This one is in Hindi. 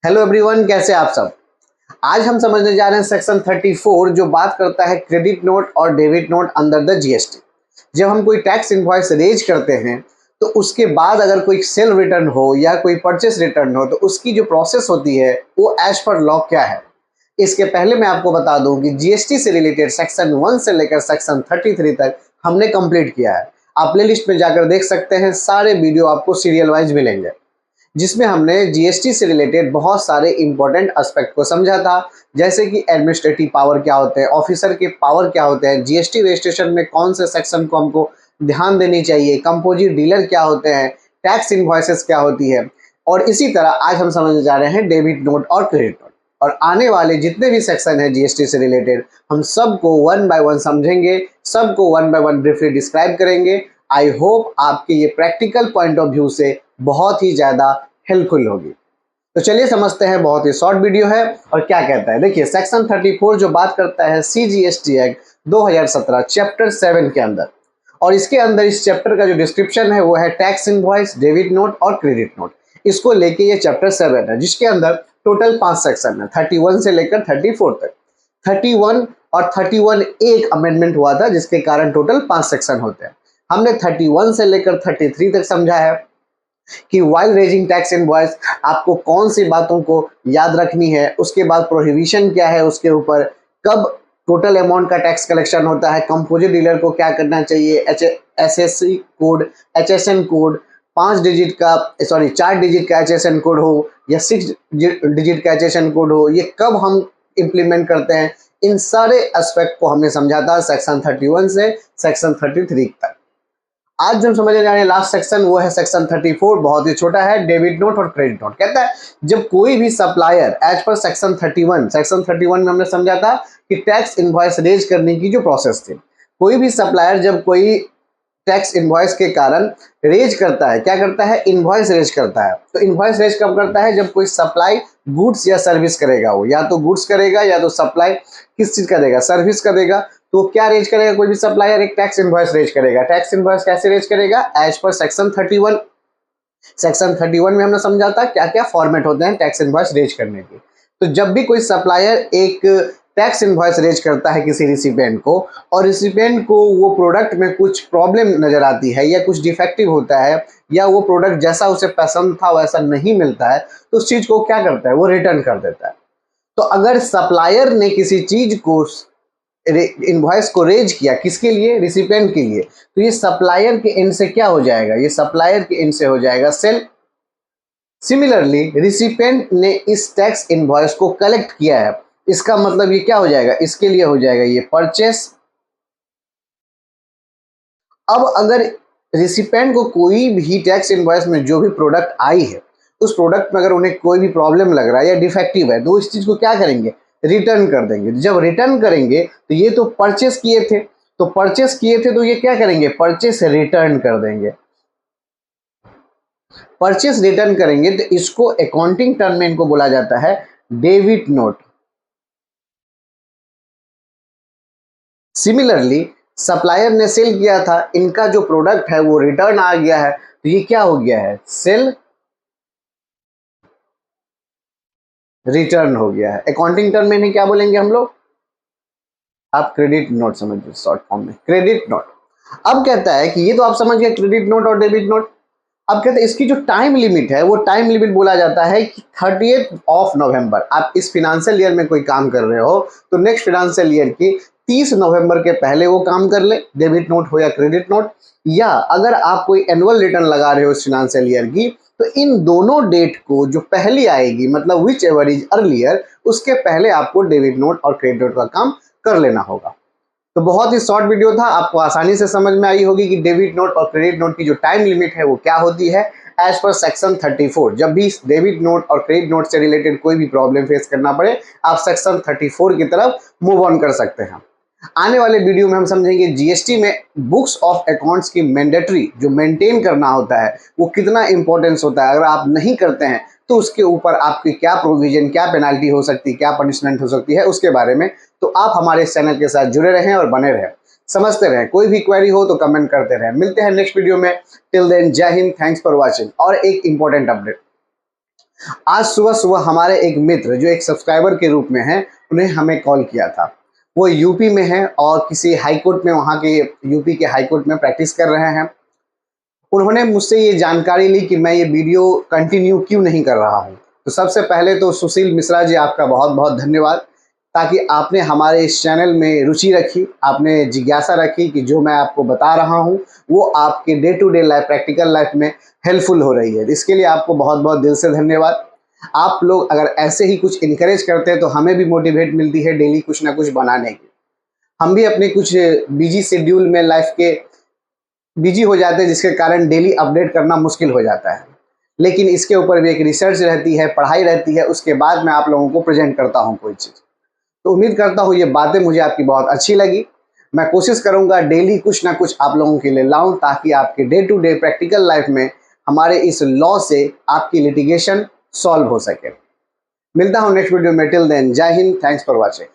हेलो एवरीवन, कैसे आप सब। आज हम समझने जा रहे हैं सेक्शन 34 जो बात करता है क्रेडिट नोट और debit note under the GST. जब हम कोई टैक्स इनवॉइस रेज करते हैं तो उसके बाद अगर कोई सेल रिटर्न हो या कोई परचेस रिटर्न हो तो उसकी जो प्रोसेस होती है वो एज पर लॉ क्या है। इसके पहले मैं आपको बता दूं कि जीएसटी से रिलेटेड सेक्शन 1 से लेकर सेक्शन 33 तक हमने कंप्लीट किया है। आप प्लेलिस्ट में जाकर देख सकते हैं, सारे वीडियो आपको सीरियल वाइज मिलेंगे जिसमें हमने जीएसटी से रिलेटेड बहुत सारे इंपॉर्टेंट एस्पेक्ट को समझा था, जैसे कि एडमिनिस्ट्रेटिव पावर क्या होते हैं, ऑफिसर के पावर क्या होते हैं, जीएसटी रजिस्ट्रेशन में कौन से सेक्शन को हमको ध्यान देनी चाहिए, कंपोजिट डीलर क्या होते हैं, टैक्स इनवॉइसेस क्या होती है। और इसी तरह आज हम समझने जा रहे हैं डेबिट नोट और क्रेडिट नोट। और आने वाले जितने भी सेक्शन है जीएसटी से रिलेटेड हम सबको वन बाय वन समझेंगे, सबको one by one briefly describe करेंगे। आई होप आपके ये प्रैक्टिकल पॉइंट ऑफ व्यू से बहुत ही ज़्यादा हेल्पफुल होगी। तो चलिए समझते हैं, बहुत ही शॉर्ट वीडियो है और क्या कहता है। देखिए, सेक्शन 34 जो बात करता है सीजीएसटी एक्ट 2017 चैप्टर 7 के अंदर, और इसके अंदर इस चैप्टर का जो डिस्क्रिप्शन है वो है टैक्स इनवॉइस, डेबिट नोट और क्रेडिट नोट। इसको लेके ये चैप्टर 7 है जिसके अंदर टोटल 5 सेक्शन है, 31 से लेकर 34 तक। 31 और 31 एक अमेंडमेंट हुआ था जिसके कारण टोटल 5 सेक्शन होते हैं। हमने 31 से लेकर 33 तक समझा है कि वाइल रेजिंग टैक्स इनवॉइस आपको कौन सी बातों को याद रखनी है, उसके बाद प्रोहिबिशन क्या है उसके ऊपर, कब टोटल अमाउंट का टैक्स कलेक्शन होता है, कंपोजिट डीलर को क्या करना चाहिए, SSC code, HSN code, 4 digit का एचएसएन कोड हो या 6 डिजिट का एचएसएन कोड हो, ये कब हम इम्प्लीमेंट करते हैं। इन सारे एस्पेक्ट को हमने समझा था सेक्शन 31 से सेक्शन 33 तक। आज जो हम समझने जा रहे हैं लास्ट सेक्शन वो है सेक्शन 34, बहुत ही छोटा है, डेबिट नोट और क्रेडिट नोट। कहता है जब कोई भी सप्लायर एज पर सेक्शन 31 में हमने समझा था कि टैक्स इनवॉइस रेज करने की जो प्रोसेस थी, कोई भी सप्लायर जब कोई टैक्स इनवॉइस के कारण रेज करता है, क्या करता है, इनवॉइस रेज करता है। तो इनवॉइस रेज कब करता है, जब कोई सप्लाई गुड्स या सर्विस करेगा, वो या तो गुड्स करेगा या तो सप्लाई किस चीज करेगा, सर्विस करेगा। तो क्या रेज करेगा कोई भी सप्लायर, एक टैक्स इनवॉइस रेज करेगा। टैक्स इनवॉइस कैसे रेज करेगा, एज पर सेक्शन 31। सेक्शन 31 में हमने समझा था क्या क्या फॉर्मेट होते हैं टैक्स इनवॉइस रेज करने के। तो जब भी कोई सप्लायर एक टैक्स इनवॉइस रेज करता है किसी रिसिपिएंट को, और रिसिपिएंट को वो प्रोडक्ट में कुछ प्रॉब्लम नजर आती है या कुछ डिफेक्टिव होता है या वो प्रोडक्ट जैसा उसे पसंद था वैसा नहीं मिलता है, तो उस चीज को क्या करता है, वो रिटर्न कर देता है। तो अगर सप्लायर ने किसी चीज को इनवॉइस को रेज किया, किसके लिए, रिसिपिएंट के लिए, तो ये सप्लायर के एंड से क्या हो जाएगा, ये सप्लायर के एंड से हो जाएगा सेल। सिमिलरली रिसिपिएंट ने इस टैक्स इनवॉइस को कलेक्ट किया है, इसका मतलब ये क्या हो जाएगा, इसके लिए हो जाएगा ये परचेस। अब अगर रिसिपेंट को कोई भी टैक्स इनवॉइस में जो भी प्रोडक्ट आई है उस प्रोडक्ट में अगर उन्हें कोई भी प्रॉब्लम लग रहा है या डिफेक्टिव है, तो इस चीज को क्या करेंगे, रिटर्न कर देंगे। जब रिटर्न करेंगे तो ये तो परचेस किए थे, तो ये क्या करेंगे, परचेस रिटर्न कर देंगे। परचेस रिटर्न करेंगे तो इसको अकाउंटिंग टर्म में इनको बोला जाता है डेबिट नोट। सिमिलरली सप्लायर ने सेल किया था, इनका जो प्रोडक्ट है वो रिटर्न आ गया है, तो ये क्या हो गया है, सेल रिटर्न हो गया है। अकाउंटिंग टर्म में इन्हें क्या बोलेंगे हम लोग, आप क्रेडिट नोट समझिए, शॉर्ट फॉर्म में क्रेडिट नोट। अब कहता है कि ये तो आप समझ गए क्रेडिट नोट और डेबिट नोट। अब कहते हैं इसकी जो टाइम लिमिट है वो टाइम लिमिट बोला जाता है कि 30 ऑफ नवंबर। आप इस फिनेंशियल ईयर में कोई काम कर रहे हो तो नेक्स्ट फिनेंशियल ईयर की 30 नवंबर के पहले वो काम कर ले, डेबिट नोट हो या क्रेडिट नोट। या अगर आप कोई एनुअल रिटर्न लगा रहे हो इस फिनेंशियल ईयर की, तो इन दोनों डेट को जो पहली आएगी, मतलब विच एवर इज अर्लियर, उसके पहले आपको डेबिट नोट और क्रेडिट नोट का काम कर लेना होगा। तो बहुत ही शॉर्ट वीडियो था, आपको आसानी से समझ में आई होगी कि डेबिट नोट और क्रेडिट नोट की जो टाइम लिमिट है वो क्या होती है एज पर सेक्शन 34। जब भी डेबिट नोट और क्रेडिट नोट से रिलेटेड कोई भी प्रॉब्लम फेस करना पड़े, आप सेक्शन 34 की तरफ मूव ऑन कर सकते हैं। आने वाले वीडियो में हम समझेंगे जीएसटी में बुक्स ऑफ अकाउंट्स की मैंडेटरी जो मेंटेन करना होता है वो कितना इंपॉर्टेंस होता है। अगर आप नहीं करते हैं तो उसके ऊपर आपकी क्या प्रोविजन, क्या पेनाल्टी हो सकती है, क्या पनिशमेंट हो सकती है, उसके बारे में। तो आप हमारे इस चैनल के साथ जुड़े रहें और बने रहें, समझते रहें। कोई भी क्वेरी हो तो कमेंट करते रहें। मिलते हैं नेक्स्ट वीडियो में। टिल देन, जय हिंद, थैंक्स फॉर वॉचिंग। और एक इंपॉर्टेंट अपडेट, आज सुबह सुबह हमारे एक मित्र जो एक सब्सक्राइबर के रूप में हैं, उन्हें हमें कॉल किया था। वो यूपी में हैं और किसी हाई कोर्ट में, वहाँ के यूपी के हाई कोर्ट में प्रैक्टिस कर रहे हैं। उन्होंने मुझसे ये जानकारी ली कि मैं ये वीडियो कंटिन्यू क्यों नहीं कर रहा हूँ। तो सबसे पहले तो सुशील मिश्रा जी, आपका बहुत बहुत धन्यवाद, ताकि आपने हमारे इस चैनल में रुचि रखी, आपने जिज्ञासा रखी कि जो मैं आपको बता रहा हूँ वो आपके day to day life, practical life में हेल्पफुल हो रही है। इसके लिए आपको बहुत बहुत दिल से धन्यवाद। आप लोग अगर ऐसे ही कुछ इनकरेज करते हैं तो हमें भी मोटिवेट मिलती है डेली कुछ ना कुछ बनाने की। हम भी अपने कुछ बिजी शेड्यूल में लाइफ के बिजी हो जाते हैं, जिसके कारण डेली अपडेट करना मुश्किल हो जाता है। लेकिन इसके ऊपर भी एक रिसर्च रहती है, पढ़ाई रहती है, उसके बाद मैं आप लोगों को प्रेजेंट करता हूँ कोई चीज़। तो उम्मीद करता हूँ ये बातें मुझे आपकी बहुत अच्छी लगी। मैं कोशिश करूँगा डेली कुछ ना कुछ आप लोगों के लिए लाऊं, ताकि आपके day to day practical life में हमारे इस लॉ से आपकी लिटिगेशन सॉल्व हो सके। मिलता हूँ नेक्स्ट वीडियो में। टिल देन, जय हिंद, थैंक्स फॉर वॉचिंग।